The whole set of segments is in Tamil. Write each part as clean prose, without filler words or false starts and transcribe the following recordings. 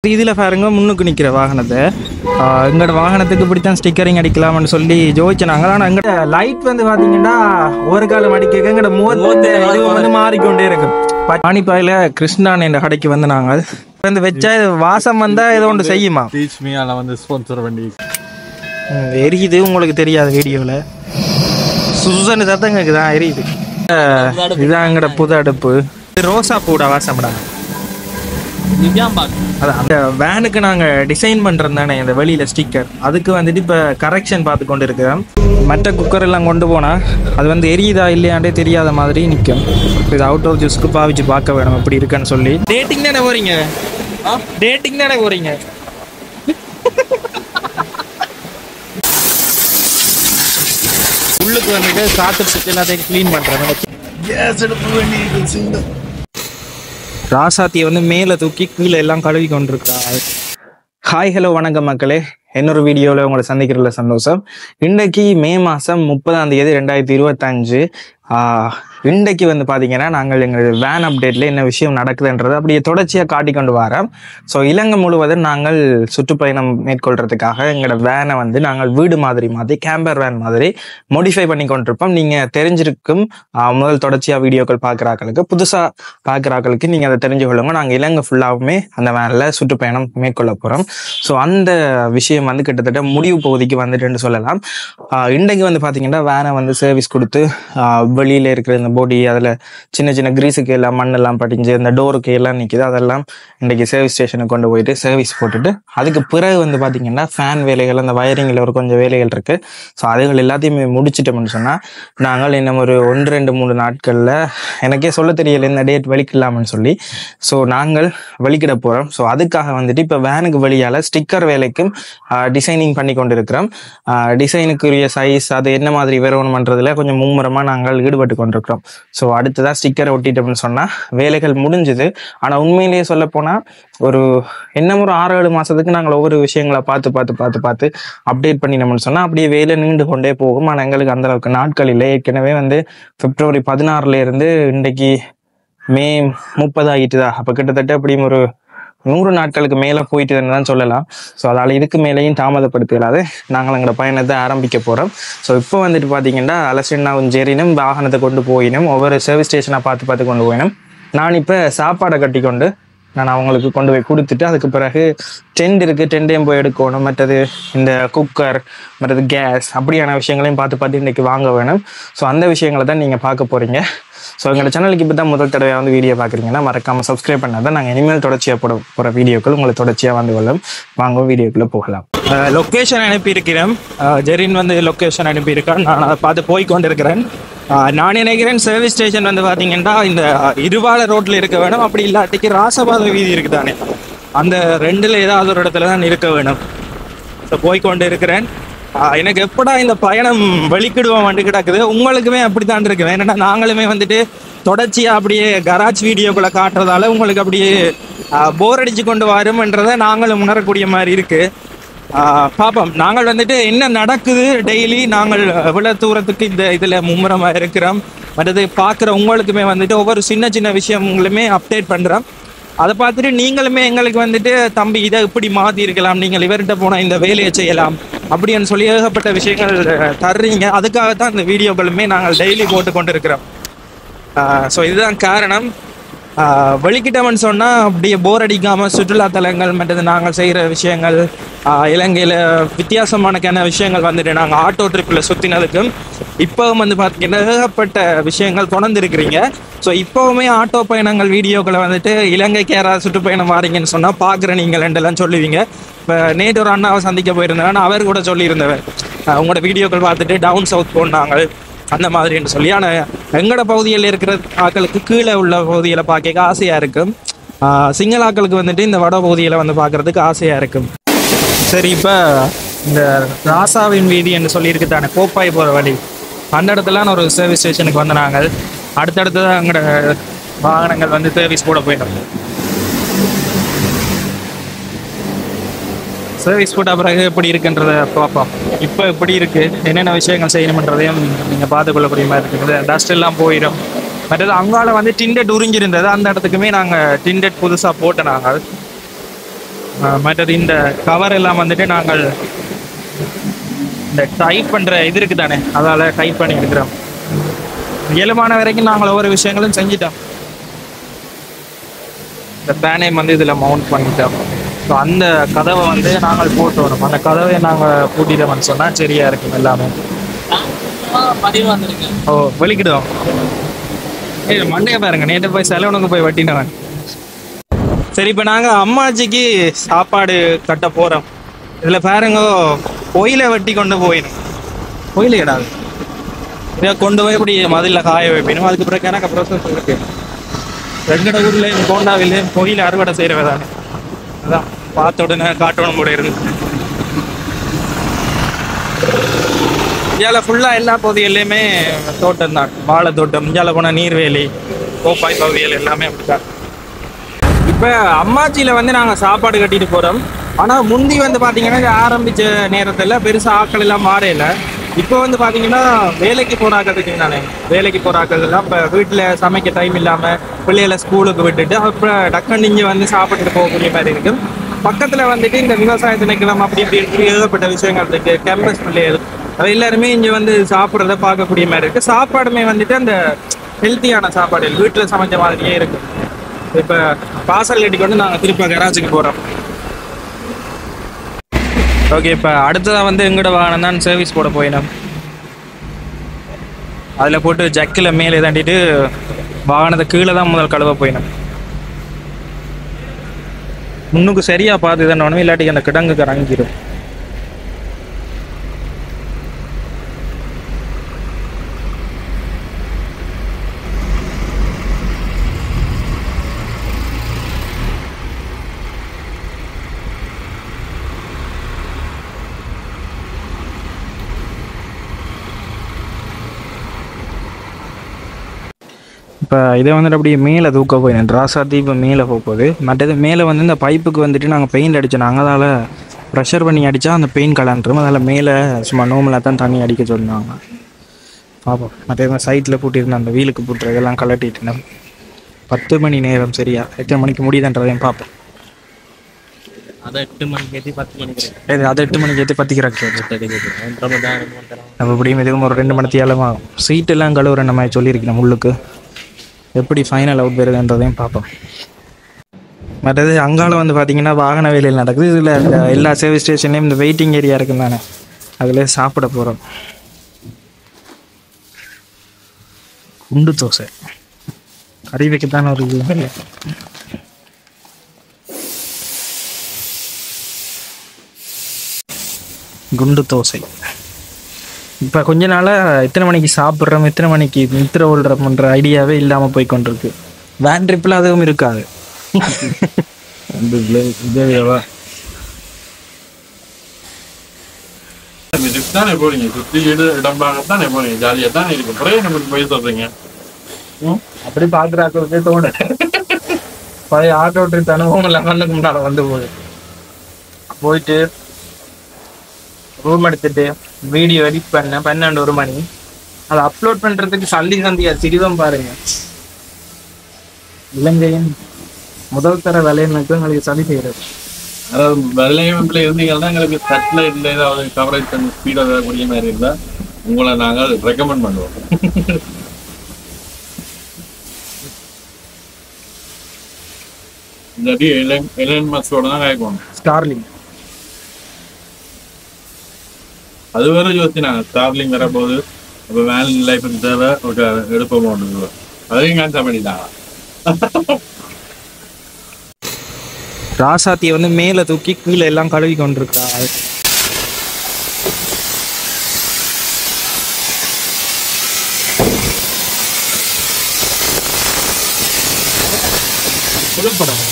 இதில் பாருங்க முன்னுக்கு நிற்கிற வாகனத்தை எங்களோட வாகனத்துக்கு இப்படித்தான் ஸ்டிக்கரிங் அடிக்கலாம்னு சொல்லி ஜோதிச்சினாங்க. ஆனால் எங்கள்கிட்ட லைட் வந்து பார்த்தீங்கன்னா ஒரு காலம் அடிக்க எங்களோட முகத்தை வந்து மாறிக்கொண்டே இருக்கும். பானிப்பாயில் கிருஷ்ணான் என்ற கடைக்கு வந்து நாங்கள் வந்து வச்சா வாசம் வந்தால் ஏதோ ஒன்று செய்யுமா வந்து ஸ்பான்சர் பண்ணி எரியுது. உங்களுக்கு தெரியாது வீடியோவில் சுசனு சத்தங்களுக்கு தான் எரியுது. இதுதான் எங்களோட புது அடுப்பு. ரோசா பூடா வாசம்டா. அதான் அந்த வேனுக்கு நாங்கள் டிசைன் பண்ணுறது தானே இந்த வெளியில் ஸ்டிக்கர், அதுக்கு வந்துட்டு இப்போ கரெக்ஷன் பார்த்து கொண்டு இருக்கிறோம். மற்ற குக்கர் எல்லாம் கொண்டு போனால் அது வந்து எரியுதா இல்லையாண்டே தெரியாத மாதிரி நிற்கும். இது அவுட்டோர் ஜூஸ்க்கு பாவிச்சு பார்க்க வேணும் எப்படி இருக்குன்னு சொல்லி. டேட்டிங் தானே போகிறீங்க? டேட்டிங் தானே போகிறீங்க? உள்ளுக்கு வந்துட்டு சாத்துட்டு எல்லாத்தையும் க்ளீன் பண்ணுறேன். ராசாத்தியை வந்து மேலே தூக்கி கீழே எல்லாம் கழுவி கொண்டிருக்கிறாங்க. ஹாய் ஹலோ வணக்கம் மக்களே, இன்னொரு வீடியோவில் உங்களை சந்திக்கிறதுல சந்தோஷம். இன்றைக்கு மே மாதம் 30ஆம் தேதி 2025. இன்றைக்கு வந்து பார்த்தீங்கன்னா நாங்கள் எங்கள் வேன் அப்டேட்டில் என்ன விஷயம் நடக்குதுன்றது அப்படியே தொடர்ச்சியாக காட்டி கொண்டு வரோம். ஸோ இலங்கை முழுவதும் நாங்கள் சுற்றுப்பயணம் மேற்கொள்கிறதுக்காக எங்களோட வேனை வந்து நாங்கள் வீடு மாதிரி மாற்றி கேம்பர் வேன் மாதிரி மோடிஃபை பண்ணி கொண்டிருப்போம். நீங்கள் தெரிஞ்சிருக்கும் முதல் தொடர்ச்சியாக வீடியோக்கள் பார்க்குறாக்களுக்கு, புதுசாக பார்க்குறாக்களுக்கு நீங்கள் அதை தெரிஞ்சு கொள்ளுங்க. நாங்கள் இலங்கை ஃபுல்லாகவுமே அந்த வேனில் சுற்றுப்பயணம் மேற்கொள்ள போகிறோம். ஸோ அந்த விஷயம் வந்து கிட்டத்தட்ட முடிவு பகுதிக்கு வந்துட்டுன்னு சொல்லலாம். இன்றைக்கு வந்து பார்த்தீங்கன்னா வேனை வந்து சர்வீஸ் கொடுத்து வெளியில் இருக்கிற இந்த பொடி, அதில் சின்ன சின்ன கிரீஸுக்கு எல்லாம் மண்ணெல்லாம் படிஞ்சு இந்த டோருக்கு எல்லாம் நிற்கிது, அதெல்லாம் இன்றைக்கி சர்வீஸ் ஸ்டேஷனுக்கு கொண்டு போயிட்டு சர்வீஸ் போட்டுட்டு அதுக்கு பிறகு வந்து பார்த்திங்கன்னா ஃபேன் வேலைகள், அந்த வயரிங்கில் ஒரு கொஞ்சம் வேலைகள் இருக்குது. ஸோ அதுகள் எல்லாத்தையுமே முடிச்சிட்டோம்னு சொன்னால் நாங்கள் இன்னும் ஒரு 1-2-3 நாட்களில், எனக்கே சொல்ல தெரியல இந்த டேட் வெளிக்கிடலாம்னு சொல்லி, ஸோ நாங்கள் வெளிக்கிட போகிறோம். ஸோ அதுக்காக வந்துட்டு இப்போ வேனுக்கு வழியால் ஸ்டிக்கர் வேலைக்கும் டிசைனிங் பண்ணி கொண்டு இருக்கிறோம். டிசைனுக்குரிய சைஸ் அது என்ன மாதிரி வேறணும் பண்ணுறதுல கொஞ்சம் மும்முரமாக நாங்கள் ஈடுபட்டு கொண்டிருக்கிறோம். ஸோ அடுத்ததான் ஸ்டிக்கரை ஒட்டிட்டோம்னு சொன்னால் வேலைகள் முடிஞ்சுது. ஆனால் உண்மையிலேயே சொல்ல போனால் ஒரு இன்னும் ஒரு 6-7 மாதத்துக்கு நாங்கள் ஒவ்வொரு விஷயங்களை பார்த்து அப்டேட் பண்ணினோம்னு சொன்னால் அப்படியே வேலை நீண்டு கொண்டே போகும். ஆனால் எங்களுக்கு அந்தளவுக்கு நாட்கள் இல்லை. ஏற்கனவே வந்து பிப்ரவரி 16 இன்றைக்கு மே 30 ஆகிட்டுதா. அப்போ கிட்டத்தட்ட அப்படியும் ஒரு 100 நாட்களுக்கு மேலே போயிட்டுன்னு தான் சொல்லலாம். ஸோ அதால் இதுக்கு மேலேயும் தாமதப்படுத்திடாது நாங்கள் எங்களோட பயணத்தை ஆரம்பிக்க போகிறோம். ஸோ இப்போ வந்துட்டு பார்த்தீங்கன்னா அலசினாவும் ஜெரினும் வாகனத்தை கொண்டு போயினும் ஒவ்வொரு சர்வீஸ் ஸ்டேஷனாக பார்த்து கொண்டு போயினும். நான் இப்போ சாப்பாடை கட்டி கொண்டு நான் அவங்களுக்கு கொண்டு போய் கொடுத்துட்டு அதுக்கு பிறகு டென்ட் இருக்குது, டென்ட்டையும் போய் எடுக்கணும். மற்றது இந்த குக்கர், மற்றது கேஸ், அப்படியான விஷயங்களையும் பார்த்து இன்றைக்கி வாங்க வேணும். ஸோ அந்த விஷயங்களை தான் நீங்கள் பார்க்க போகிறீங்க. ஸோ எங்களோட சேனலுக்கு இப்போ தான் முதல் தடவை வந்து வீடியோ பார்க்குறீங்கன்னா மறக்காமல் சப்ஸ்கிரைப் பண்ணால் தான் நாங்கள் இனிமேல் தொடர்ச்சியாக போகிற வீடியோக்கள் உங்களை தொடர்ச்சியாக வந்து கொள்ளும். வாங்க வீடியோக்குள்ளே போகலாம். லொக்கேஷன் அனுப்பியிருக்கிறேன். ஜெரின் வந்து லொக்கேஷன் அனுப்பியிருக்கேன். நான் அதை பார்த்து போய்கொண்டு இருக்கிறேன். நான் நினைக்கிறேன் சர்வீஸ் ஸ்டேஷன் வந்து பார்த்தீங்கன்னா இந்த இருவாள ரோட்டில் இருக்க வேணும். அப்படி இல்லாட்டிக்கு ராசபாத வீதி இருக்குதானே, அந்த ரெண்டில் ஏதாவது ஒரு இடத்துல தான் இருக்க வேணும். ஸோ போய்கொண்டு இருக்கிறேன். எனக்கு எப்படா இந்த பயணம் வெளிக்கிடுவோம் வந்து கிடக்குது. உங்களுக்குமே அப்படித்தான் இருக்குது. ஏன்னா நாங்களுமே வந்துட்டு தொடர்ச்சியாக அப்படியே கராஜ் வீடியோக்குள்ளே காட்டுறதால உங்களுக்கு அப்படியே போர் அடிச்சு கொண்டு வரும்ன்றதை நாங்களும் உணரக்கூடிய மாதிரி இருக்குது. பார்ப்போம் நாங்கள் வந்துட்டு என்ன நடக்குது டெய்லி, நாங்கள் எவ்வளோ தூரத்துக்கு இந்த இதில் மும்முரமாக இருக்கிறோம். மற்றது பார்க்குற உங்களுக்குமே வந்துட்டு ஒவ்வொரு சின்ன சின்ன விஷயங்களுமே அப்டேட் பண்ணுறோம். அதை பார்த்துட்டு நீங்களுமே எங்களுக்கு வந்துட்டு தம்பி இதை இப்படி மாற்றி இருக்கலாம், நீங்கள் இவர்கிட்ட போனால் இந்த வேலையை செய்யலாம் அப்படின்னு சொல்லி ஏகப்பட்ட விஷயங்கள் தர்றீங்க. அதுக்காகத்தான் இந்த வீடியோக்களுமே நாங்கள் டெய்லி போட்டு கொண்டு இருக்கிறோம். ஸோ இதுதான் காரணம். வெளிக்கிட்டோம்னு சொன்னால் அப்படியே போர் அடிக்காமல் சுற்றுலாத்தலங்கள் மற்றது நாங்கள் செய்கிற விஷயங்கள், இலங்கையில் வித்தியாசமான விஷயங்கள் வந்துட்டு நாங்கள் ஆட்டோ ட்ரிப்பில் சுற்றினதுக்கும் இப்போவும் வந்து பார்த்தீங்கன்னா ஏகப்பட்ட விஷயங்கள் தொடர்ந்துருக்கிறீங்க. ஸோ இப்போவுமே ஆட்டோ பயணங்கள் வீடியோக்களை வந்துட்டு இலங்கைக்கு யாராவது சுற்றுப்பயணம் வாரீங்கன்னு சொன்னால் பார்க்குற நீங்கள் ரெண்டெல்லாம் சொல்லுவீங்க. இப்போ நேற்று ஒரு அண்ணாவை சந்திக்க போயிருந்தேன், அவர் கூட சொல்லியிருந்தவர் உங்களோட வீடியோக்கள் பார்த்துட்டு டவுன் சவுத் போனாங்க அந்த மாதிரின்னு சொல்லி. ஆனால் எங்களோட பகுதியில் இருக்கிற ஆக்களுக்கு கீழே உள்ள பகுதியில் பார்க்க ஆசையாக இருக்கும். சிங்கள ஆக்களுக்கு வந்துட்டு இந்த வட பகுதியில் வந்து பார்க்குறதுக்கு ஆசையாக இருக்கும். சரி, இப்போ இந்த ராசாவின் வீதி என்று சொல்லியிருக்கு தானே, கோப்பாய் போகிற வழி, அந்த இடத்துல ஒரு சர்வீஸ் ஸ்டேஷனுக்கு வந்து நாங்கள் அடுத்தடுத்து எங்களோட வாகனங்கள் வந்து சர்வீஸ் போட போயிட்டோம். சர்வீஸ் போட்ட பிறகு எப்படி இருக்குன்றதை பார்ப்போம். இப்போ எப்படி இருக்குது, என்னென்ன விஷயங்கள் செய்யணுன்றதையும் நீங்கள் பார்த்துக்கொள்ளக்கூடிய மாதிரி இருக்குது. டஸ்ட் எல்லாம் போயிடும். மற்றது அங்கால வந்து டிண்டட் உறிஞ்சிருந்தது, அந்த இடத்துக்குமே நாங்கள் டிண்டட் புதுசாக போட்ட நாங்கள் மற்றது இந்த கவர் எல்லாம் வந்துட்டு நாங்கள் இந்த டைப் பண்ணுற இது இருக்குது தானே, அதால் டைப் பண்ணி எடுக்கிறோம். இயலுமான வரைக்கும் நாங்கள் ஒவ்வொரு விஷயங்களும் செஞ்சிட்டோம். இந்த பேனை வந்து இதில் மவுண்ட் பண்ணிட்டோம். ஸோ அந்த கதவை வந்து நாங்கள் போட்டு வரோம். அந்த கதவை நாங்கள் பூட்டிட்டோம்னு சொன்னால் சரியா இருக்கும் எல்லாமே. ஓ வெளிக்கிடுவோம். மண்டையை பாருங்க, நேற்று போய் செலவனுக்கு போய் வட்டினவன். சரி, இப்போ நாங்கள் அம்மாச்சிக்கு சாப்பாடு கட்ட போகிறோம். இதில் பாருங்க, பொயில வெட்டி கொண்டு போயிடும். பொயில இடாது, இதை கொண்டு போய் இப்படி மதிலில் காய வைப்பினும். அதுக்கு பிறகு எனக்கு ப்ரொசஸ் இருக்கு. ரெங்கட ஊர்லேயும் கோண்டாவிலேயும் பொயில அறுவடை செய்கிறவதானே, அதான் பார்த்த உடனே காட்டணும் கூட இருந்து. இந்தியாவில் ஃபுல்லாக எல்லா பகுதிகளிலுமே தோட்டம் தான், வாழை தோட்டம். இந்தியாவில் போனால் நீர்வேலி, கோப்பாய் பகுதிகள் எல்லாமே அப்படித்தான். இப்போ அம்மாச்சியில் வந்து நாங்கள் சாப்பாடு கட்டிட்டு போகிறோம். ஆனால் முந்தி வந்து பார்த்தீங்கன்னா ஆரம்பித்த நேரத்தில் பெருசாக ஆட்கள் எல்லாம் மாறையில. இப்போ வந்து பார்த்தீங்கன்னா வேலைக்கு போகிறாக்கிறதுக்கு தானே, வேலைக்கு போகிறாக்கிறதுலாம் இப்போ வீட்டில் சமைக்க டைம் இல்லாமல் பிள்ளைகளை ஸ்கூலுக்கு விட்டுட்டு அப்புறம் டக்குன்னு இங்கே வந்து சாப்பிட்டுட்டு போகக்கூடிய மாதிரி இருக்கும். பக்கத்தில் வந்துட்டு இந்த விவசாய திணைக்களம் அப்படி இப்படி ஏகப்பட்ட விஷயங்கள் இருக்குது. கேம்பஸ் பிள்ளைகள் அது எல்லாருமே இங்கே வந்து சாப்பிட்றத பார்க்கக்கூடிய மாதிரி இருக்குது. சாப்பாடுமே வந்துட்டு அந்த ஹெல்த்தியான சாப்பாடு வீட்டில் சமைச்ச மாதிரியே இருக்குது. இப்போ பார்சல் கட்டிக்கு வந்து நாங்கள் திருப்பி கராச்சிக்கு போகிறோம். ஓகே, இப்போ அடுத்ததாக வந்து எங்களோட வாகனம் தான் சர்வீஸ் போட போயினோம். அதில் போட்டு ஜக்கில் மேலே தாண்டிட்டு வாகனத்தை கீழே தான் முதல் கழுவ போயினோம். முன்னுக்கு சரியாக பார்த்து தானே, இல்லாட்டி அந்த கிடங்குக்கு இறங்கிடும். இப்போ இதை வந்துட்டு அப்படியே மேலே தூக்க போயினேன். ராசாத்தி இப்போ மேலே போகுது. மற்றது மேலே வந்து இந்த பைப்புக்கு வந்துட்டு நாங்கள் பெயிண்ட் அடித்தோம். நாங்கள் அதால் ப்ரெஷர் பண்ணி அடித்தா அந்த பெயிண்ட் கலண்டுரும். அதில் மேலே சும்மா நோமலாக தான் தண்ணி அடிக்க சொன்னாங்க. பார்ப்போம். மற்ற சைட்டில் போட்டிருந்தேன், அந்த வீலுக்கு போட்டுறதெல்லாம் கலட்டிட்டேன். 10 மணி நேரம் சரியா, எத்தனை மணிக்கு முடியுதுன்றதையும் பார்ப்போம். அதை 8 மணிக்கு ஏற்றி 10 மணிக்கு அதை 8 மணிக்கு ஏற்றி 10 நம்ம இப்படியும் இதுவும் ஒரு 2 மணி தேலம் ஆகும். சீட்டெல்லாம் கழுவுற நம்ம சொல்லியிருக்கணும். உள்ளுக்கு எப்படி ஃபைனல் அவுட் வருதுன்றதையும் பார்ப்போம். மற்றது அங்கால வந்து பார்த்தீங்கன்னா வாகன வேலையில் நடக்குது. இதில் எல்லா சர்வீஸ் ஸ்டேஷன்லேயும் இந்த வெயிட்டிங் ஏரியா இருக்குன்னு தானே, அதில் சாப்பிட போகிறோம். குண்டு தோசை கறி வைக்கத்தான ஒரு இது இல்லை. குண்டு தோசை. இப்போ கொஞ்ச நாளாக எத்தனை மணிக்கு சாப்பிட்றோம், எத்தனை மணிக்கு நித்திர ஓடுறோம்ன்ற ஐடியாவே இல்லாமல் போய் கொண்டிருக்கு. வேன் ட்ரிப்பில் அதுவும் இருக்காது. தானே போறீங்க, சுற்றி இடம் பார்க்கத்தானே போறீங்க, ஜாலியாக தானே இருக்கு. அப்புறம் நம்ம போய் சொல்றீங்க அப்படி பார்க்குறாக்களுக்கே தோணு. பழைய ஆட்டோ ட்ரிப் அனுபவம் இல்லை, கண்ணுக்கு முன்னால் வந்து போயிட்டு ரூம் எடுத்துட்டு வீடியோ எடிட் பண்ணேன் 12 மணி. அதை அப்லோட் பண்ணுறதுக்கு சந்தியா சிறிதம் பாருங்க. இலங்கையின் முதல் தர விலையினுக்கு எங்களுக்கு சதி செய்கிறது. அதாவது வெள்ளையமைப்பில் இருந்தீங்கன்னா எங்களுக்கு சேட்டலைட்டில் ஏதாவது கவரேஜ் பண்ணி ஸ்பீடாக வரக்கூடிய மாதிரி இருந்தால் உங்களை நாங்கள் ரெக்கமெண்ட் பண்ணுவோம். இல்லாட்டி எலன் மஸ்கோட தான் கேட்கணும். ஸ்டார்லிங் அது வேற யோசிச்சாங்க. ஸ்டார்லிங் வரப்போகுது, அப்போ வேன் லைஃபுக்கு தேவை ஒரு எடுப்போம். அதையும் கேன்சல் பண்ணிட்டாங்க. ராசாத்தியை வந்து மேலே தூக்கி கீழே எல்லாம் கழுவி கொண்டிருக்கா. புலப்படம்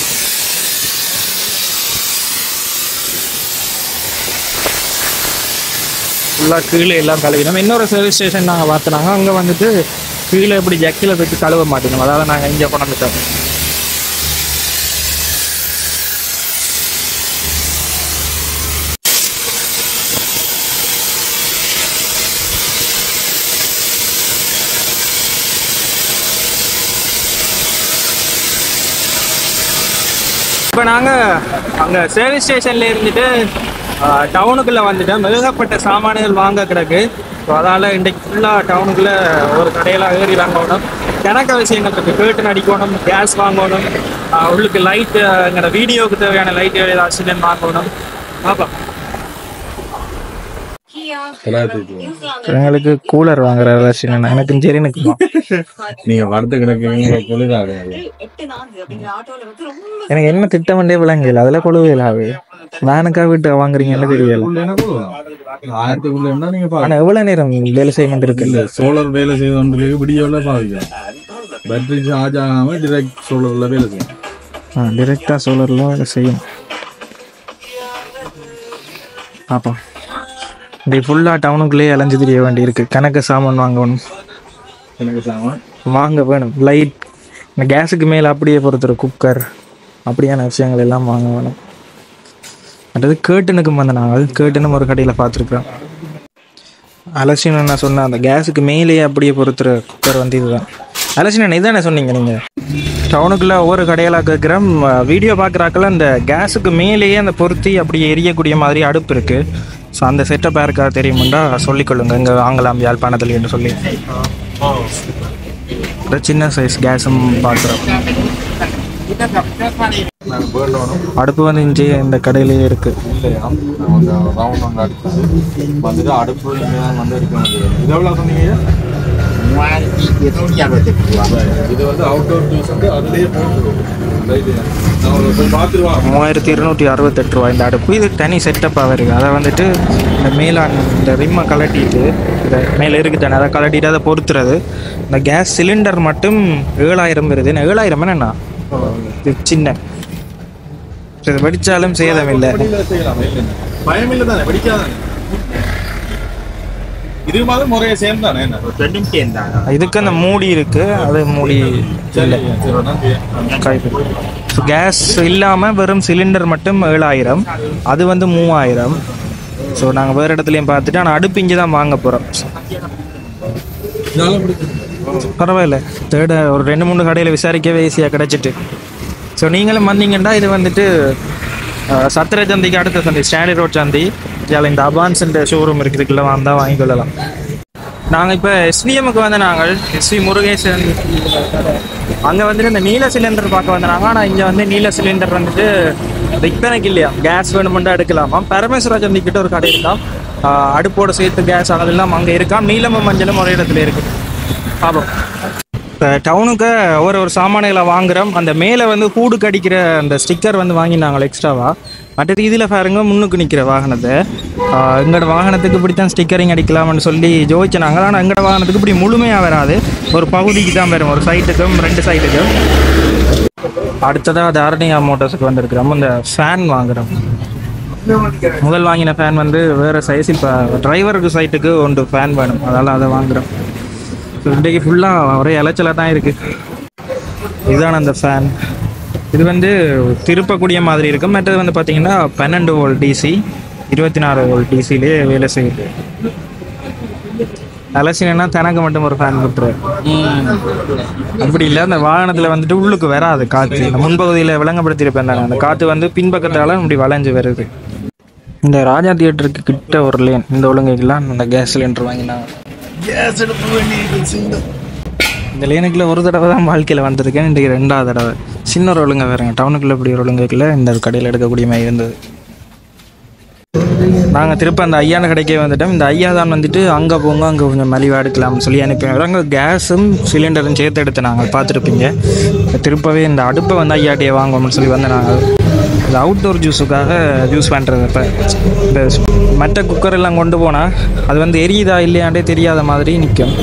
ஃபுல்லாக கீழே எல்லாம் கழுவினோம். இன்னொரு சர்வீஸ் ஸ்டேஷன் நாங்கள் பார்த்துனாங்க. அங்கே வந்துட்டு கீழே இப்படி ஜக்கில் போய்ட்டு கழுவ மாட்டேனோம். அதாவது நாங்கள் இங்கே கொண்டுட்டோம். இப்போ நாங்கள் அங்கே சர்வீஸ் ஸ்டேஷன்ல இருந்துட்டு டவுனுக்குள்ளே வந்துட்டோம். ஏகப்பட்ட சாமான்கள் வாங்க கிடக்கு. ஸோ அதால் இன்றைக்கு ஃபுல்லாக டவுனுக்குள்ளே ஒரு கடையெல்லாம் ஏறி வாங்கணும். கணக்க விஷயங்கள் இருக்குது. கேர்டன் அடிக்கணும், கேஸ் வாங்கணும், உள்ளுக்கு லைட்டு, எங்களோட வீடியோவுக்கு தேவையான லைட்டு ஏதாச்சும் வாங்கணும். பார்ப்போம். எங்களுக்கு கூலர் வாங்குற ரசிகன் எனக்கு சரி நிற்குமா? நீங்க வரது கிடக்குறீங்க குளிராக. எனக்கு என்ன திட்டமண்டே விளங்கல. அதில் கொழுவையிலாவே வேனுக்கா வீட்டு வாங்குறீங்கன்னு தெரியல. 1000க்குள்ள நீங்க ஆனால் எவ்வளோ நேரம் வேலை செய்ய இருக்கு? சோலார் வேலை செய்து வீடியோல பாவிக்கலாம். பேட்டரி சார்ஜ் ஆகாம டிரெக்ட் சோலார்ல வேலை செய்யும். டிரெக்டாக சோலாரில் வேலை செய்யும். பார்ப்போம். இப்படி ஃபுல்லாக டவுனுக்குள்ளேயே அலைஞ்சு தெரிய வேண்டி இருக்கு. கணக்கு சாமான் வாங்கணும். எனக்கு சாமான் வாங்க வேணும். லைட், இந்த கேஸுக்கு மேலே அப்படியே பொறுத்துற குக்கர், அப்படியான விஷயங்கள் எல்லாம் வாங்க வேணும். அடுத்தது கேர்டனுக்கும் வந்து நாங்கள் கேர்டனும் ஒரு கடையில் பார்த்துருக்குறோம். அலசின்னு நான் சொன்னேன், அந்த கேஸுக்கு மேலேயே அப்படியே பொறுத்துற குக்கர் வந்து இதுதான். அலசின்னு இதானே சொன்னீங்க நீங்கள்? டவுனுக்குள்ளே ஒவ்வொரு கடையெல்லாம் கேட்குறோம். வீடியோ பார்க்குறாக்கெல்லாம் அந்த கேஸுக்கு மேலேயே அந்த பொருத்தி அப்படியே எரியக்கூடிய மாதிரி அடுப்பு இருக்குது. ஸோ அந்த செட்டப் யாருக்காக தெரியுமுண்டா சொல்லிக்கொள்ளுங்க. இங்கே வாங்கலாம் யாழ்ப்பாணத்தில் என்று சொல்லி. சின்ன சைஸ் கேஸும் பார்க்குறோம். அடுப்பு வந்து இங்கே இந்த கடையிலேயே இருக்கு. அடுப்பு வந்து இருக்க முடியாது. இது எவ்வளோ சொன்னீங்க? 3268 இது வந்து அவுட்டோர் ஜூஸ் வந்து அதுலேயே போட்டுருவோம். 3268 ரூபா இந்த அடுப்பு. இது தனி செட்டப்பாக இருக்குது. அதை வந்துட்டு இந்த மேலான் இந்த ரிம்மை கலட்டிட்டு, இந்த மேலே இருக்குது தானே, அதை கலட்டிட்டு அதை பொறுத்துறது. இந்த கேஸ் சிலிண்டர் மட்டும் 7000 வருது. 7000 என்னண்ணா? இது சின்ன இது வெடிச்சாலும் சேதம் இல்லை. பயம் இல்லை தானே, வெடிக்காதானே? இது மாதிரி முறையை சேம் தானே? இதுக்கு அந்த மூடி இருக்கு, அது மூடி இல்லை. கேஸ் இல்லாமல் வெறும் சிலிண்டர் மட்டும் 7000, அது வந்து 3000. ஸோ நாங்கள் வேறு இடத்துலையும் பார்த்துட்டு, ஆனால் அடுப்பு இங்கே தான் வாங்க போகிறோம். பரவாயில்ல, தேர்ட் ஒரு 2-3 கடையில் விசாரிக்கவே ஈஸியாக கிடச்சிட்டு. ஸோ நீங்களும் வந்தீங்கன்னா இது வந்துட்டு சத்திர சந்திக்கு அடுத்த சந்தி, ஸ்டான்லி ரோட் சந்தி. இதில் இந்த அபான்ஸ்ன்ற ஷோரூம் இருக்குதுக்குள்ளே வந்தால் வாங்கிக்கொள்ளலாம். நாங்கள் இப்போ எஸ்விஎம்முக்கு வந்து நாங்கள் எஸ்வி முருகேசன் அங்கே வந்துட்டு இந்த நீல சிலிண்டர் பார்க்க வந்தாங்க. ஆனால் இங்கே வந்து நீல சிலிண்டர் வந்துட்டு விற்பனைக்கு இல்லையா, கேஸ் வேணுமெண்டா எடுக்கலாமா. பரமேஸ்வரா சந்திக்கிட்ட ஒரு கடை இருக்காம், அடுப்போட சேர்த்து கேஸ் அதெல்லாம் அங்கே இருக்காம். நீலமும் மஞ்சளும் ஒரே இடத்துல இருக்குது. பார்ப்போம். இப்போ டவுனுக்கு ஒரு சாமான்களை வாங்குகிறோம். அந்த மேலே வந்து ஹூடு கடிக்கிற அந்த ஸ்டிக்கர் வந்து வாங்கினாங்க எக்ஸ்ட்ராவாக. மற்றது இதில் பாருங்க முன்னுக்கு நிற்கிற வாகனத்தை, எங்களோட வாகனத்துக்கு இப்படி தான் ஸ்டிக்கரிங் அடிக்கலாம்னு சொல்லி ஜோதிச்சினாங்க. ஆனால் எங்களோட வாகனத்துக்கு இப்படி முழுமையாக வராது, ஒரு பகுதிக்கு தான் வரும், ஒரு சைட்டுக்கும் 2 சைட்டுக்கும். அடுத்ததாக தாரணியா மோட்டர்ஸுக்கு வந்திருக்கிறோம். இந்த ஃபேன் வாங்குகிறோம். முதல் வாங்கின ஃபேன் வந்து வேறு சைஸ். இப்போ டிரைவருக்கு சைட்டுக்கு 1 ஃபேன் வேணும், அதனால் அதை வாங்குகிறோம். இன்றைக்கு ஃபுல்லாக ஒரே இலைச்சலாக தான் இருக்குது. இதுதான் அந்த ஃபேன். இது வந்து திருப்பக்கூடிய மாதிரி இருக்கும். மற்றது வந்து பார்த்தீங்கன்னா 12 வோல்ட் டிசி, 24 வோல்ட் டிசிலே வேலை செய்யுது. அலசினா தனக்கு மட்டும் ஒரு ஃபேன் கொடுத்துரு. அப்படி இல்லை, அந்த வாகனத்தில் வந்துட்டு உள்ளுக்கு வராது காற்று. இந்த முன்பகுதியில் விளங்கப்படுத்தியிருப்பேன் தானே, அந்த காற்று வந்து பின்பக்கத்தால் இப்படி வளைஞ்சு வருது. இந்த ராஜா தியேட்டருக்கு கிட்ட ஒரு லேன், இந்த ஒழுங்கைக்கெல்லாம் இந்த கேஸ் சிலிண்டர் வாங்கினாங்க. இந்த லேனுக்குள்ள ஒரு தடவை தான் வாழ்க்கையில் வந்திருக்கேன், இன்றைக்கு 2வது தடவை. சின்ன ஒரு ஒழுங்கை வேறுங்க, டவுனுக்குள்ளே இப்படி ஒரு ஒழுங்கைக்குள்ள இந்த கடையில் எடுக்கக்கூடிய மாதிரி இருந்தது. நாங்கள் திருப்ப அந்த ஐயான கடைக்கே வந்துட்டோம். இந்த ஐயா தான் வந்துட்டு அங்கே போங்க, அங்கே கொஞ்சம் மலிவாக எடுக்கலாம்னு சொல்லி அனுப்பினாங்க. அங்கே கேஸும் சிலிண்டரும் சேர்த்து எடுத்து நாங்கள் பார்த்துருப்பீங்க. திருப்பவே இந்த அடுப்பை வந்து ஐயாட்டியை வாங்கணும்னு சொல்லி வந்து நாங்கள் இந்த அவுட்டோர் ஜூஸுக்காக ஜூஸ் பண்ணுறது. இப்போ இந்த மற்ற குக்கர் எல்லாம் கொண்டு போனால் அது வந்து எரியுதா இல்லையாண்டே தெரியாத மாதிரி நிற்கும்.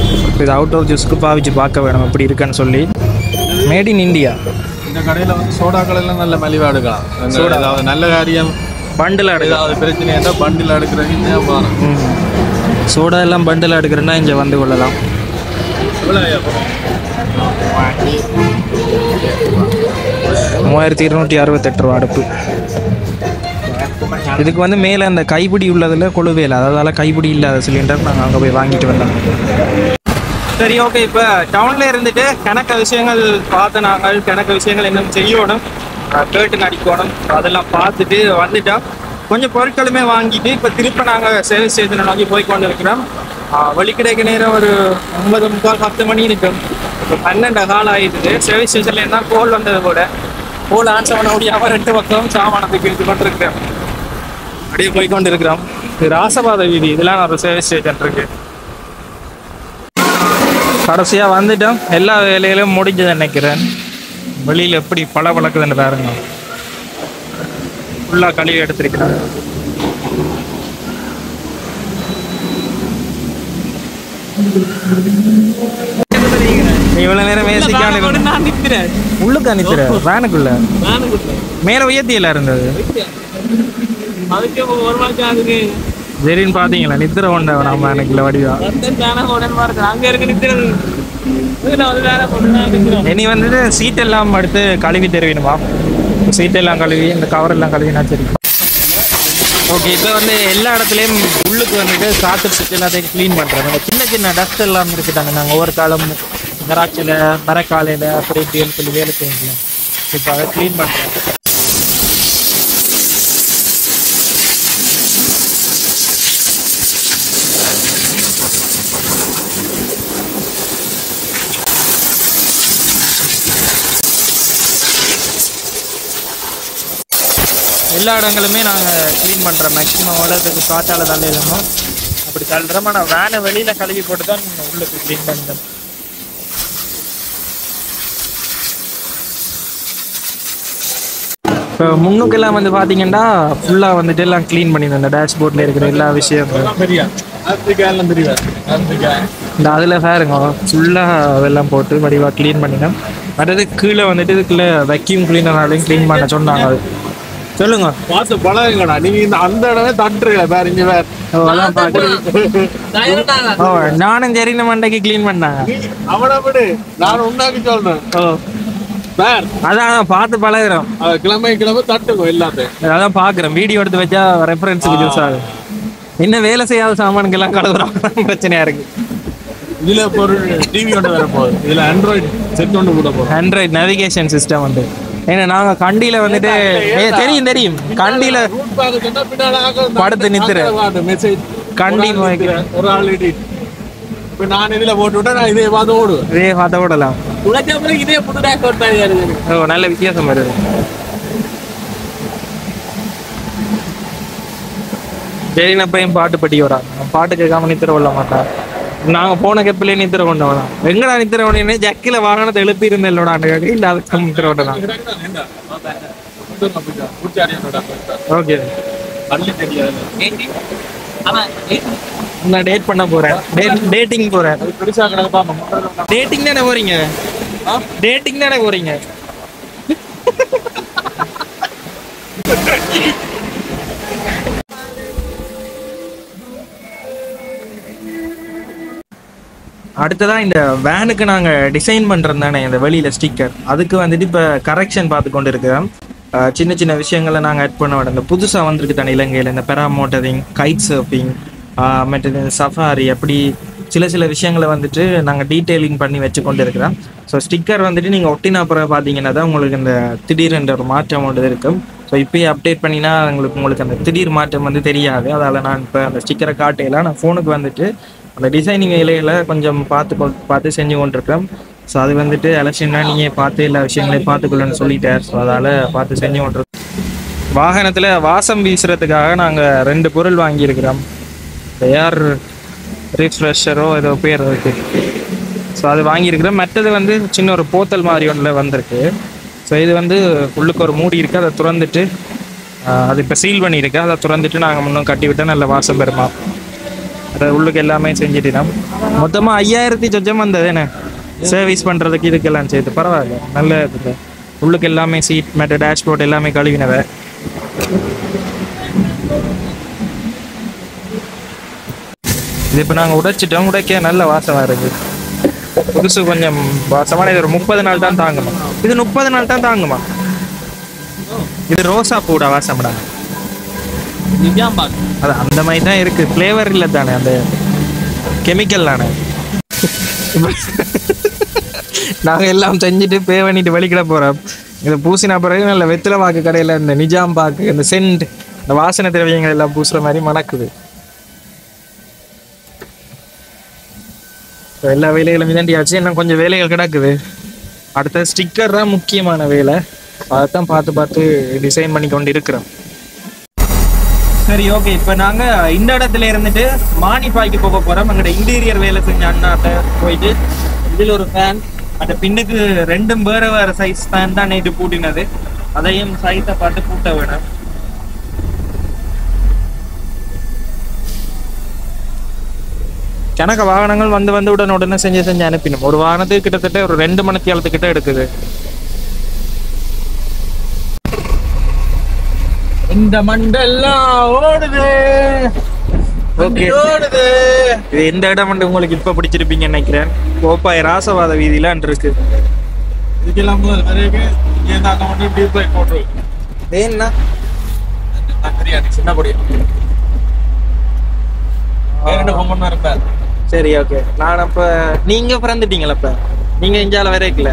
இது அவுட்டோர் ஜூஸுக்கு பாவிச்சு பார்க்க வேணும் எப்படி இருக்குன்னு சொல்லி. Made in India. இந்த கடையில் வந்து சோடாக்கள் எல்லாம் நல்ல மலிவாக எடுக்கலாம். சோடா அதாவது நல்ல காரியம் பண்டில் எடுக்கலாம். அது பிரச்சனை இருந்தால் பண்டில் எடுக்கிறதுக்கு சோடா எல்லாம் பண்டில் எடுக்கிறேன்னா இங்கே வந்து கொள்ளலாம். 3268 ரூபா அடுப்பு. இதுக்கு வந்து மேலே அந்த கைப்பிடி உள்ளதில் கொழுவேல, அதாவது கைப்பிடி இல்லாத சிலிண்டர் நாங்கள் அங்கே போய் வாங்கிட்டு வந்தோம். சரி, ஓகே. இப்போ டவுனில் இருந்துட்டு கணக்க விஷயங்கள் பார்த்து நாங்கள் கணக்க விஷயங்கள் இன்னும் செய்யணும். கேட்டு அடிக்கணும். அதெல்லாம் பார்த்துட்டு வந்துட்டோம். கொஞ்சம் பொருட்களுமே வாங்கிட்டு இப்போ திருப்ப நாங்கள் சர்வீஸ் ஸ்டேஷனை நோக்கி போய் கொண்டு இருக்கிறோம். வெளிக்கிடைக்க நேரம் ஒரு 9:45-10 மணி இருக்கும். இப்போ 12 காலம் ஆகிடுது. சர்வீஸ் ஸ்டேஷனில் என்ன கோல் வந்தது கூட கோல் ஆன்சர் பண்ண முடியாமல் 2 பக்கம் சாமானத்துக்கு எடுத்து கொண்டு இருக்கிறோம். அப்படியே போய் கொண்டு இருக்கிறோம். இது ராசபாத வீதி. இதெல்லாம் ஒரு சர்வீஸ் ஸ்டேஷன் இருக்கு. கடைசியாக வந்துட்டோம். எல்லா வேலையிலும் முடிஞ்சது நினைக்கிறேன். வெளியில் எப்படி பல பழக்குதுன்னு பாருங்க. ஃபுல்லாக கழுவி எடுத்திருக்கிறேன். இவ்வளவு நேரம் உள்ளுக்கு அனுப்பிச்சிட வேனுக்குள்ள மேல உயர்த்தியில இருந்தது. சரின்னு பாத்தீங்களா நித்திர கொண்ட நம்ம எனக்கு வடிவா இனி வந்துட்டு சீட் எல்லாம் எடுத்து கழுவி தருவீனுமா? சீட் எல்லாம் கழுவி இந்த கவர் எல்லாம் கழுவினா சரி. ஓகே, இப்போ வந்து எல்லா இடத்துலையும் உள்ளுக்கு வந்துட்டு காற்று சுற்றி எல்லாத்தையும் க்ளீன் பண்ணுறாங்க. சின்ன சின்ன டஸ்ட் எல்லாம் இருக்குதாங்க. நாங்கள் ஒவ்வொரு காலம் கராச்சியில் மரக்காலையில் அப்படி இப்படின்னு சொல்லி வேலை செய்யலாம். இப்போ அதை க்ளீன் பண்ணுறாங்க. எல்லா இடங்களுமே நாங்கள் க்ளீன் பண்ணுறோம். மேக்ஸிமம் வளர்த்துக்கு காற்றால் தள்ளிடணும். அப்படி தள்ளுறோம். ஆனால் வேனை வெளியில் கழுவி போட்டு தான் உள்ளுக்கு க்ளீன் பண்ணிட்டோம். இப்போ முன்னுக்கெல்லாம் வந்து பார்த்தீங்கன்னா ஃபுல்லாக வந்துட்டு எல்லாம் க்ளீன் பண்ணிடுவோம். இந்த டேஷ்போர்டில் இருக்கிற எல்லா விஷயங்களும் இந்த அதில் பாருங்க ஃபுல்லாக எல்லாம் போட்டு வடிவாக க்ளீன் பண்ணினோம். மற்றது கீழே வந்துட்டு இதுக்குள்ளே வேக்யூம் கிளீனராலையும் க்ளீன் பண்ண சொன்னாங்க. அது சொல்லுங்க. பார்த்து பழகுங்கடா. நீங்க இந்த அந்த இடமே தட்டுருக்கல வேற இங்க வேற. அதான் நானும் சரி இந்த மண்டைக்கு க்ளீன் பண்ணாங்க. அவனை விடு, நான் உண்டாக்கி சொல்றேன். வேற அதான் பார்த்து பழகுறோம். கிழமை தட்டுங்க எல்லாத்தையும். அதான் பாக்குறேன். வீடியோ எடுத்து வச்சா ரெஃபரன்ஸுக்கு யூஸ் ஆகும். இன்னும் வேலை செய்யாத சாமானுக்கு எல்லாம் கலந்துறோம். பிரச்சனையா இருக்கு. இதுல ஒரு டிவி ஒன்று வர போகுது. இதுல ஆண்ட்ராய்டு செட் ஒன்று கூட போகுது. ஆண்ட்ராய்டு நேவிகேஷன் சிஸ்டம் வந்து ஏன்னா நாங்க கண்டியில வந்துட்டு தெரியும் கண்டியில படுத்து நித்துற கண்டி ஒரு ஆள் இப்ப நான் இதுல போட்டு விட்டா நான் இதே பார்த்து ஓடுவேன். இதே பார்த்து ஓடலாம். இதே புது நல்ல வித்தியாசம் வருது. ஜெரினப்பையும் பாட்டு பட்டி வராங்க. பாட்டு கேட்காம நித்திர கொள்ள மாட்டான். நாங்க போன கப்பிலே நித்திர கொண்டு வரோம். எங்கடா நித்திர கொண்டே ஜக்கில வாகனத்தை எழுப்பி இருந்தோட இல்ல அதுக்கு நித்திர கொண்டதான். ஓகே, நான் டேட் பண்ண போறேன். டேட்டிங் போறேன். டேட்டிங் தானே போறீங்க? டேட்டிங் தானே போறீங்க? அடுத்ததான் இந்த வேனுக்கு நாங்கள் டிசைன் பண்ணுறது தானே இந்த வெளியில் ஸ்டிக்கர். அதுக்கு வந்துட்டு இப்போ கரெக்ஷன் பார்த்து கொண்டு இருக்கிறோம். சின்ன சின்ன விஷயங்களை நாங்கள் ஆட் பண்ண வேண்டாம். இந்த புதுசாக வந்திருக்கு தானே இலங்கையில் இந்த பெராமோட்டரிங், கைட் சர்ஃபிங், மற்றது சஃபாரி, அப்படி சில விஷயங்களை வந்துட்டு நாங்கள் டீட்டெயிலிங் பண்ணி வச்சு கொண்டு இருக்கிறோம். ஸோ ஸ்டிக்கர் வந்துட்டு நீங்கள் ஒட்டினா அப்புறம் பார்த்தீங்கன்னா தான் உங்களுக்கு இந்த திடீரென்ற ஒரு மாற்றம் ஒன்று இருக்கும். ஸோ இப்போயே அப்டேட் பண்ணினா உங்களுக்கு அந்த திடீர் மாற்றம் வந்து தெரியாது. அதால் நான் இப்போ அந்த ஸ்டிக்கரை காட்டையில் நான் ஃபோனுக்கு வந்துட்டு அந்த டிசைனிங் வேலைகளை கொஞ்சம் பார்த்து செஞ்சு கொண்டிருக்கேன். ஸோ அது வந்துட்டு எலெக்ஷன்னா நீங்கள் பார்த்து எல்லா விஷயங்களையும் பார்த்துக்கொள்ளணும்னு சொல்லிட்டார். ஸோ அதால் பார்த்து செஞ்சு கொண்டிருக்கோம். வாகனத்தில் வாசம் வீசுறதுக்காக நாங்கள் 2 பொருள் வாங்கியிருக்கிறோம். ஏர் ரிஃப்ரெஷரோ ஏதோ பேர் இருக்குது. ஸோ அது வாங்கியிருக்கிறோம். மற்றது வந்து சின்ன ஒரு போத்தல் மாதிரி ஒன்றில் வந்திருக்கு. ஸோ இது வந்து உள்ளுக்கு ஒரு மூடி இருக்குது. அதை திறந்துட்டு அது இப்போ சீல் பண்ணியிருக்கு. அதை திறந்துட்டு நாங்கள் முன்னும் கட்டி விட்டால் நல்ல வாசம் பெறுமா. அதை உள்ளுக்கு எல்லாமே செஞ்சுட்டோம். மொத்தமாக 5000 சொச்சம் வந்தது என்ன சர்வீஸ் பண்ணுறதுக்கு இதுக்கெல்லாம் சேர்த்து. பரவாயில்ல, நல்ல இருக்குது. உள்ளுக்கு எல்லாமே சீட் மேட்டு டேஷ்போர்ட் எல்லாமே கழுவினவை. இது இப்போ நாங்கள் உடைச்சிட்டோம். உடைக்க நல்ல வாசம் வருது. புதுசு கொஞ்சம் வாசமான. இது ஒரு 30 நாள் தான் தாங்குமா? இது 30 நாள் தான் தாங்குமா? இது ரோசா பூடா வாசம்டா. அது அந்த மாதிரி தான் இருக்கு. ஃப்ளேவர் இல்லை தானே, அந்த கெமிக்கல் தானே. நாங்கள் எல்லாம் செஞ்சுட்டு பே பண்ணிட்டு வெளிக்கிட போகிறோம். இதை பூசின பிறகு நல்ல வெத்தில பாக்கு கடையில் இந்த நிஜாம் பாக்கு இந்த சென்ட் இந்த வாசனை திரவியங்கள் எல்லாம் பூசுற மாதிரி மணக்குது. எல்லா வேலைகளும் இதாண்டியாச்சு, இன்னும் கொஞ்சம் வேலைகள் கிடக்குது. அடுத்த ஸ்டிக்கர் தான் முக்கியமான வேலை, அதைத்தான் பார்த்து டிசைன் பண்ணி கொண்டு இருக்கிறோம். சரி, ஓகே. இப்போ நாங்கள் இந்த இடத்துல இருந்துட்டு மானிப்பாய்க்கு போக போகிறோம். எங்களோட இன்டீரியர் வேலை செஞ்ச அண்ணாட்ட போயிட்டு இதில் ஒரு ஃபேன், அந்த பின்னுக்கு ரெண்டும் வேறு சைஸ் ஃபேன் தான் நேற்று பூட்டினது, அதையும் சைஸை பார்த்து பூட்ட வேணும். கணக்கு வாகனங்கள் வந்து உடனே செஞ்சு அனுப்பினோம். ஒரு வாகனத்துக்கு கிட்டத்தட்ட ஒரு 2 மணி நேரத்துக்கிட்ட எடுக்குது. இந்த மண்டெல்லாம் ஓடுது. ஓகே, ஓடுது. இது எந்த இடம் உங்களுக்கு இப்ப பிடிச்சிருப்பீங்கன்னு நினைக்கிறேன். கோப்பாய் ராசவாத வீதியில இருக்கு. இதுக்கெல்லாம் ஏன்னா சின்ன பொடி இருப்பேன். சரி, ஓகே. நான் அப்ப நீங்க பிறந்துட்டீங்களா? அப்ப நீங்க இந்தியால வரைக்கல,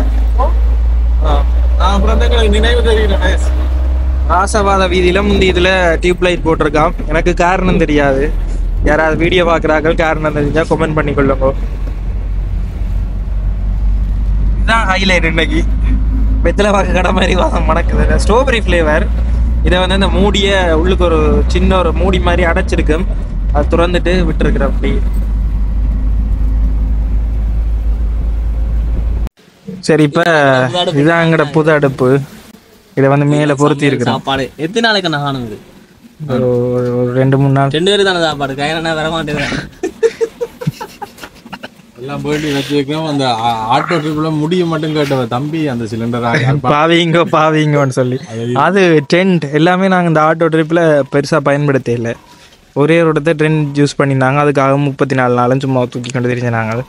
நான் பிறந்த நினைவு தெரியல. ராசவாத வீதியில முந்தி இதுல டியூப் லைட் போட்டிருக்கான். எனக்கு காரணம் தெரியாது. யாராவது வீடியோ பாக்குறாங்க காரணம் தெரிஞ்சா கமெண்ட் பண்ணி கொள்ளுங்க. இதுதான் ஹைலைட். இன்னைக்கு வெத்தலை பாக்கு கடை மாதிரி வாசம் மணக்குது. Strawberry flavour. இதை வந்து இந்த மூடிய உள்ளுக்கு ஒரு சின்ன ஒரு மூடி மாதிரி அடைச்சிருக்கு, அது திறந்துட்டு விட்டுருக்குறேன். அப்படி சரி. இப்ப இதுதான் எங்கட புது அடுப்பு. இதை வந்து மேல பொருத்தி இருக்கிறேன். சாப்பாடு எத்தனை நாளைக்கு நான் காணுது? ஒரு 2-3 நாள். 2 பேருக்கு தானே சாப்பாடு. கையில வர மாட்டேங்கிறேன். எல்லாம் போயிட்டு வச்சு வைக்கிறோம். அந்த ஆட்டோ ட்ரிப்ல முடிய மட்டும் கேட்டவ தம்பி அந்த சிலிண்டர் பாவீங்கன்னு சொல்லி அது டென்ட் எல்லாமே நாங்கள் இந்த ஆட்டோ ட்ரிப்ல பெருசாக பயன்படுத்த இல்லை. ஒரே ஒரு இடத்த ட்ரெண்ட் யூஸ் பண்ணியிருந்தாங்க. அதுக்காக 34 நாளும் சும்மா தூக்கி கொண்டு தெரிஞ்ச நாங்கள்.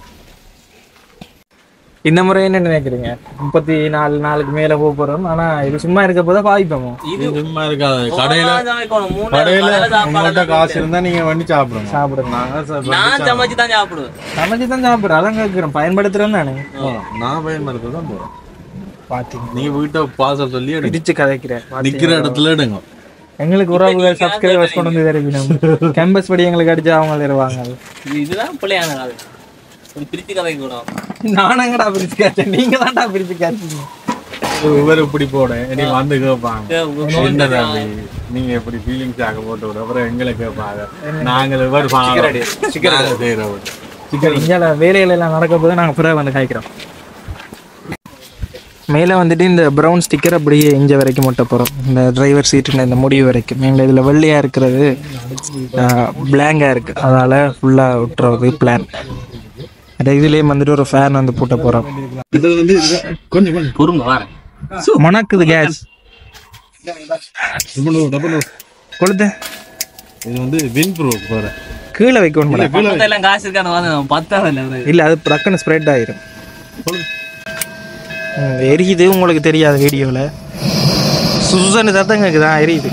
இந்த முறை என்ன நினைக்கிறீங்க? 34 நாளுக்கு மேல போக போறோம். ஆனா இது சும்மா இருக்க போதா பாதிப்போமோ? இது சும்மா இருக்காது. கடையில காசு இருந்தா நீங்க வந்து சாப்பிடுங்க. நான் சமைச்சு தான் சாப்பிடுறேன். அதான் கேட்கிறேன். பயன்படுத்துறேன் தானே. நான் பயன்படுத்ததான் போறேன். பாத்தீங்க, நீங்க வீட்டை பாசல் சொல்லி இடிச்சு கதைக்கிறேன். நிக்கிற இடத்துல எடுங்க. எங்களுக்கு உறவுகள் சப்ஸ்கிரைபர்ஸ் கொண்டு வந்து தெரிவிக்கணும். கேம்பஸ் படி எங்களுக்கு அடிச்சு அவங்க தருவாங்க. இதுதான் பிள்ளையான காது. பிரிச்சு கதை கூட நானங்கடா பிரிச்சு காய்ச்சேன், நீங்க தான்டா பிரிச்சு காய்ச்சீங்க. இவர் இப்படி போட நீ வந்து கேட்பாங்க, நீங்க எப்படி ஃபீலிங்ஸ் ஆக போட்டு விட, அப்புறம் எங்களை கேட்பாங்க. நாங்கள் இந்தியால வேலைகள் எல்லாம் நடக்க போது நாங்கள் பிறகு வந்து காய்க்கிறோம். மேலே வந்துட்டு இந்த ப்ரௌன் ஸ்டிக்கர் அப்படியே இஞ்ச வரைக்கும் மட்டும் போகிறோம். இந்த டிரைவர் சீட்டுன்னு இந்த முடிவு வரைக்கும். எங்களை இதில் வெள்ளையாக இருக்கிறது பிளாங்காக இருக்குது, அதனால் ஃபுல்லாக விட்டுறது பிளான். இதுலேயே வந்துட்டு ஒரு ஃபேன் வந்து போட்ட போகிறோம். இது வந்து கொஞ்சம் கொஞ்சம் பொறுங்க வரேன். மணக்குது கேஸ் கொளுத்து. இது வந்து வின் ப்ரூஃப் போற கீழே வைக்கணும். எல்லாம் காசு இருக்கான பத்தாது இல்லை, அது டக்குன்னு ஸ்ப்ரெட் ஆயிரும். எரியுது, உங்களுக்கு தெரியாது வீடியோவில். சுசன்னு சத்தம் கேட்குதான், எரியுது.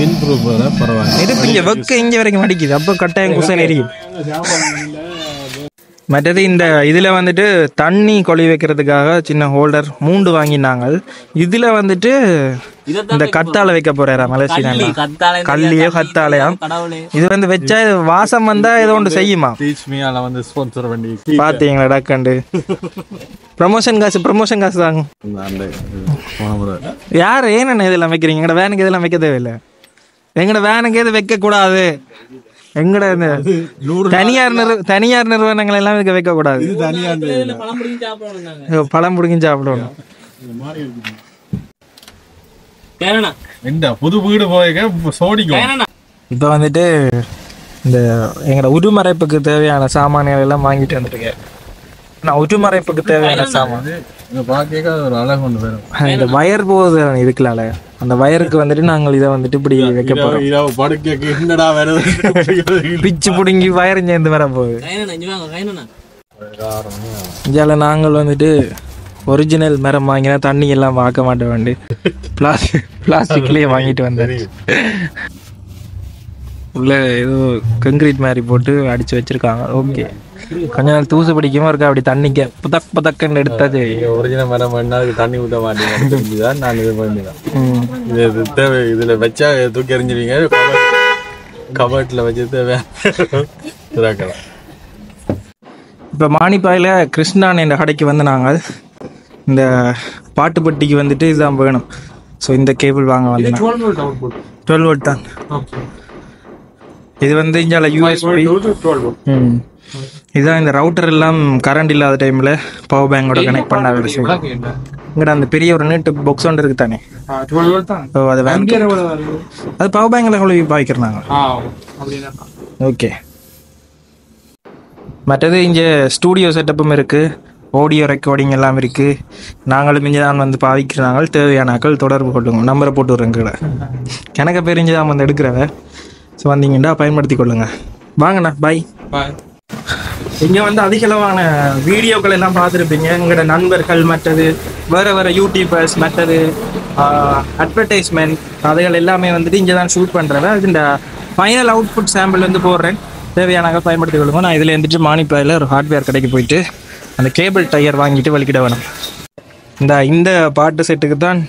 வின் ப்ரூஃப் போற பரவாயில்ல. நெருப்பு இங்கே வெக்க இங்கே வரைக்கும் அடிக்குது, அப்போ கட்டாயம் குசன் எரியும். மற்றது இந்த இதில் வந்துட்டு தண்ணி கொழி வைக்கிறதுக்காக சின்ன ஹோல்டர் 3 வாங்கினாங்க. இதில் வந்துட்டு இந்த கத்தாழை வைக்க போறாரா மலேசியால, கல்லியோ கத்தாழையாம். இது வந்து வச்சா வாசம் வந்தா ஏதோ ஒன்று செய்யுமா? வந்து ஸ்பான்சர் பண்ணி பாத்தீங்களா டக்கண்டு. ப்ரமோஷன் காசு தாங்க. யாரு ஏன்னு இதெல்லாம் வைக்கிறீங்க? எங்கட வேனுக்கு இதெல்லாம் வைக்க தேவையில்லை. எங்கட வேனுக்கு எது வைக்க கூடாது. எங்கட இந்த தனியார் நிறுவனங்கள் எல்லாம் இதுக்கு வைக்க கூடாது. பழம் பிடிங்கி சாப்பிடணும். புது வீடு போய்க்க. இப்ப வந்துட்டு இந்த எங்கட உருமறைப்புக்கு தேவையான சாமான்கள் எல்லாம் வாங்கிட்டு வந்துருக்கேன். நான் உருமறைப்புக்கு தேவையான சாமான் ஒரு அழகு ஒன்று வரும். இந்த வயர் போகுது இதுக்குலால, அந்த வயருக்கு வந்துட்டு நாங்கள் இதை வந்துட்டு இப்படி வைக்க போறோம். பிச்சு பிடுங்கி வயரும் சேர்ந்து வர போகுது. இதில் நாங்கள் வந்துட்டு ஒரிஜினல் மரம் வாங்கினா தண்ணி எல்லாம் வாக்க மாட்ட வேண்டி பிளாஸ்டிக்லேயே வாங்கிட்டு வந்தேன். உள்ள ஏதோ கங்க்ரீட் மாதிரி போட்டு அடிச்சு வச்சிருக்காங்க. ஓகே, கொஞ்ச நாள் தூசு பிடிக்காம இருக்கா, அப்படி தண்ணிக்க புதக் புதக்கன்னு எடுத்தாச்சு. ஒரிஜினல் மரம் பண்ணா அதுக்கு தண்ணி ஊற்ற மாட்டேங்குதான் நான் இது பண்ணிதான். இது தேவை, இதுல வச்சா தூக்கி எறிஞ்சிருவீங்க, கபர்ட்ல வச்சு தேவை. இப்போ மானிப்பாயில் கிருஷ்ணான் என்ற கடைக்கு வந்து நாங்கள் இந்த பாட்டுப்பட்டிக்கு வந்துட்டு இதுதான் வேணும். ஸோ இந்த கேபிள் வாங்க வந்து 12 வோல்ட் தான். இது வந்து இங்கே யூஎஸ்பி. இதுதான் இந்த ரவுட்டர் எல்லாம் கரண்ட் இல்லாத டைமில் பவர் பேங்கோட கனெக்ட் பண்ண விஷயம். இங்கடா அந்த பெரிய ஒரு நீட்டு பாக்ஸ் ஒன்று இருக்கு தானே, அது அது பவர் பேங்கில் எவ்வளோ பாய்க்கிறாங்க. ஓகே. மற்றது இங்கே ஸ்டூடியோ செட்டப்பும் இருக்குது, ஆடியோ ரெக்கார்டிங் எல்லாம் இருக்குது. நாங்களும் இங்கே தான் வந்து பாவிக்கிறாங்க. தேவையானாக்கள் தொடர்பு கொள்ளுங்க, நம்பரை போட்டு விட்றேன் கீழே. கணக்க பேர் இங்கே தான் வந்து எடுக்கிறவ. ஸோ வந்தீங்கன்னா பயன்படுத்தி கொள்ளுங்க. வாங்கண்ணா, பாய். இங்கே வந்து அதிகளவான வீடியோக்கள் எல்லாம் பார்த்துருப்பீங்க. எங்களோட நண்பர்கள் மற்றது வேறு வேறு யூடியூபர்ஸ் மற்றது அட்வர்டைஸ்மெண்ட் அதுகள் எல்லாமே வந்துட்டு இங்கே தான் ஷூட் பண்ணுறவ. அது இந்த ஃபைனல் அவுட்புட் சாம்பிள் வந்து போடுறேன். தேவையானாக பயன்படுத்தி கொள்ளுங்க. நான் இதில் இருந்துட்டு மானிப்பாயில் ஒரு ஹார்ட்வேர் கடைக்கு போயிட்டு அந்த கேபிள் டயர் வாங்கிட்டு வலிக்கிட வேணும். இந்த பாட்டு செட்டுக்கு தான்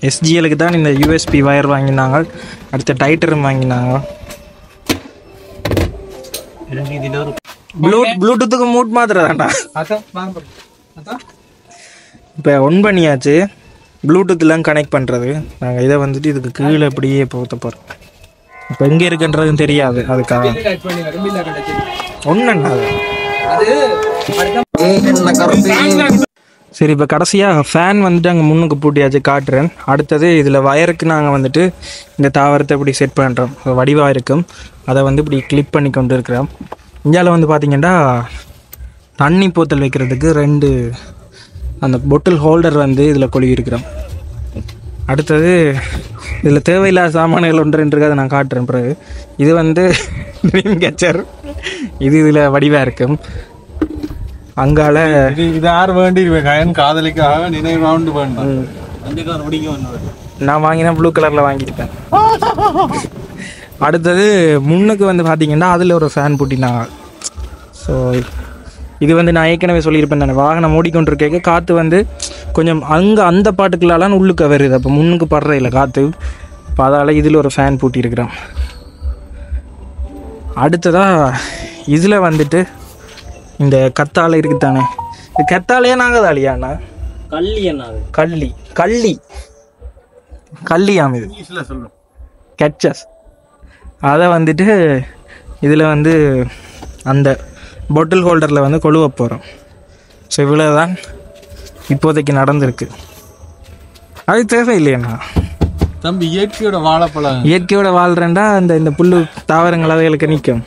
எஸ்ஜிஎலுக்கு தான் இந்த யூஎஸ்பி வயர் வாங்கினாங்க. அடுத்த டைட்டரும் வாங்கினாங்க. ப்ளூடூத்துக்கு மூட் மாத்திரதான்டா. இப்போ ஒன் பண்ணியாச்சு. ப்ளூடூத்லாம் கனெக்ட் பண்ணுறது. நாங்கள் இதை வந்துட்டு இதுக்கு கீழே அப்படியே போத்த போகிறோம். இப்போ எங்கே இருக்குன்றதும் தெரியாது, அதுக்காக ஒன்றுண்ணா. சரி, இப்போ கடைசியாக ஃபேன் வந்துட்டு அங்கே முன்னுக்கு பூட்டியாச்சு, காட்டுறேன். அடுத்தது இதில் வயருக்கு நாங்கள் வந்துட்டு இந்த தாவரத்தை இப்படி செட் பண்ணுறோம். வடிவாக இருக்கும், அதை வந்து இப்படி கிளிப் பண்ணி கொண்டு இருக்கிறோம். இந்தியாவில் வந்து பார்த்திங்கன்னா தண்ணி போத்தல் வைக்கிறதுக்கு 2 அந்த பொட்டில் ஹோல்டர் வந்து இதில் கொழுவி இருக்கிறோம். அடுத்தது இதில் தேவையில்லாத சாமான்கள் 1-2 இருக்குது, அதை நான் காட்டுறேன் பிறகு. இது வந்து ட்ரீம் கேச்சர், இது இதில் வடிவாக இருக்கும். அங்கால இது யார் வேண்டி காதலிக்காக நினைவாண்டு வேண்டாம். நான் வாங்கினா ப்ளூ கலரில் வாங்கியிருப்பேன். அடுத்தது முன்னுக்கு வந்து பார்த்தீங்கன்னா அதில் ஒரு ஃபேன் போட்டினாங்க. ஸோ இது வந்து நான் ஏற்கனவே சொல்லியிருப்பேன் தானே, வாகனம் ஓடிக்கொண்டிருக்க காற்று வந்து கொஞ்சம் அங்கே அந்த பாட்டுக்குள்ளாலாம் உள்ளுக்க வருது. அப்போ முன்னுக்கு படுற இல்லை காற்று. இப்போ அதால் இதில் ஒரு ஃபேன் பூட்டியிருக்கிறோம். அடுத்ததாக இதில் வந்துட்டு இந்த கத்தாழை இருக்குது தானே, இந்த கத்தாழையா நாங்கள் தாலியாண்ணா கள்ளியாம் இது கெச்சஸ். அதை வந்துட்டு இதில் வந்து அந்த பொட்டில் ஹோல்டரில் வந்து கொழுவ போகிறோம். ஸோ இவ்வளோ தான் இப்போதைக்கு நடந்திருக்கு. அது தேவையில்லையண்ணா தம்பி. இயற்கையோட வாழ்றேன்டா இந்த புல்லு தாவரங்கள் அவைகளுக்கு நிற்கும்.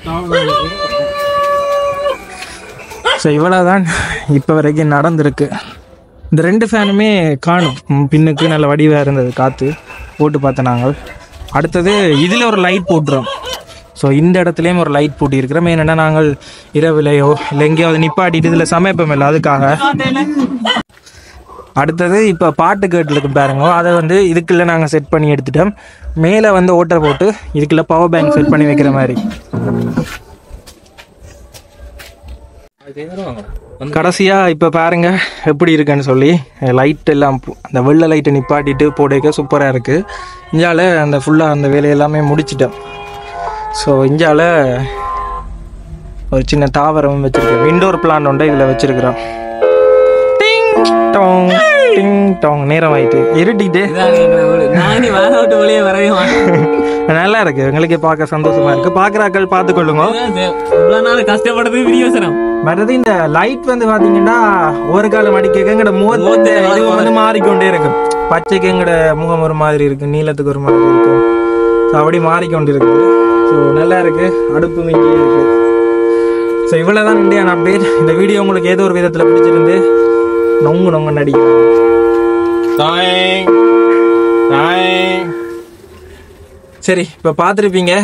ஸோ இவ்வளோ தான் இப்போ வரைக்கும் நடந்திருக்கு. இந்த 2 ஃபேனுமே காணும் பின்னுக்கு நல்ல வடிவாக இருந்தது, காற்று போட்டு பார்த்தேன் நாங்கள். அடுத்தது இதில் ஒரு லைட் போட்டுறோம். ஸோ இந்த இடத்துலையும் ஒரு லைட் போட்டிருக்கிறோம். ஏன்னா நாங்கள் இரவுலையோ இல்லை எங்கேயாவது நிப்பாட்டிட்டு இதில் சமைப்போம் இல்லை, அதுக்காக. அடுத்தது இப்போ பாட்டு கேட்டுருக்கு பாருங்க, அதை வந்து இதுக்குள்ளே நாங்கள் செட் பண்ணி எடுத்துட்டோம். மேலே வந்து ஓட்டர் போட்டு இதுக்குள்ளே பவர் பேங்க் செட் பண்ணி வைக்கிற மாதிரி. கடைசியாக இப்போ பாருங்க எப்படி இருக்குன்னு சொல்லி லைட் எல்லாம் அந்த வெள்ளை லைட்டை நிப்பாட்டிட்டு போடைக்க சூப்பராக இருக்குது. இந்தியாவில் அந்த ஃபுல்லாக அந்த வேலையெல்லாமே முடிச்சிட்டோம். ஸோ இந்தியாவில் ஒரு சின்ன தாவரம் வச்சுருக்கோம், இண்டோர் பிளான்ட் ஒன்றை இதில் வச்சுருக்கிறோம். டிங் டாங் டிங் டாங். நேரம் ஆயிட்டு இருட்டிட்டு நல்லா இருக்கு, எங்களுக்கே பார்க்க சந்தோஷமா இருக்கு. பார்க்குறாக்கள் பார்த்துக்கொள்ளுங்க. மற்றது இந்த லைட் வந்து பார்த்தீங்கன்னா ஒரு காலம் அடிக்க எங்கட முகத்தை வந்து மாறிக்கொண்டே இருக்கும். பச்சைக்கு எங்கட முகம் ஒரு மாதிரி இருக்கு, நீளத்துக்கு ஒரு மாதிரி இருக்கு. ஸோ அப்படி மாறிக்கொண்டு இருக்கு. ஸோ நல்லா இருக்கு, அடுப்பு மிஞ்சி இருக்கு. ஸோ இவ்வளோதான் இந்தியான அப்டேட். இந்த வீடியோ உங்களுக்கு ஏதோ ஒரு விதத்தில் பிடிச்சிருந்து நொங்கு நடிக்கிறேன். சரி, இப்போ பார்த்துருப்பீங்க.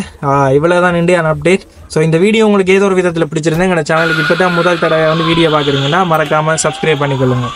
இவ்வளோதான் இந்தியான அப்டேட். ஸோ இந்த வீடியோ உங்களுக்கு ஏதோ ஒரு விதத்தில் பிடிச்சிருந்தேன். எங்கள் சேனலுக்கு இப்போ தான் முதல் தடவை வந்து வீடியோ பார்க்குறீங்கன்னா மறக்காமல் சப்ஸ்கிரைப் பண்ணிக்கொள்ளுங்க.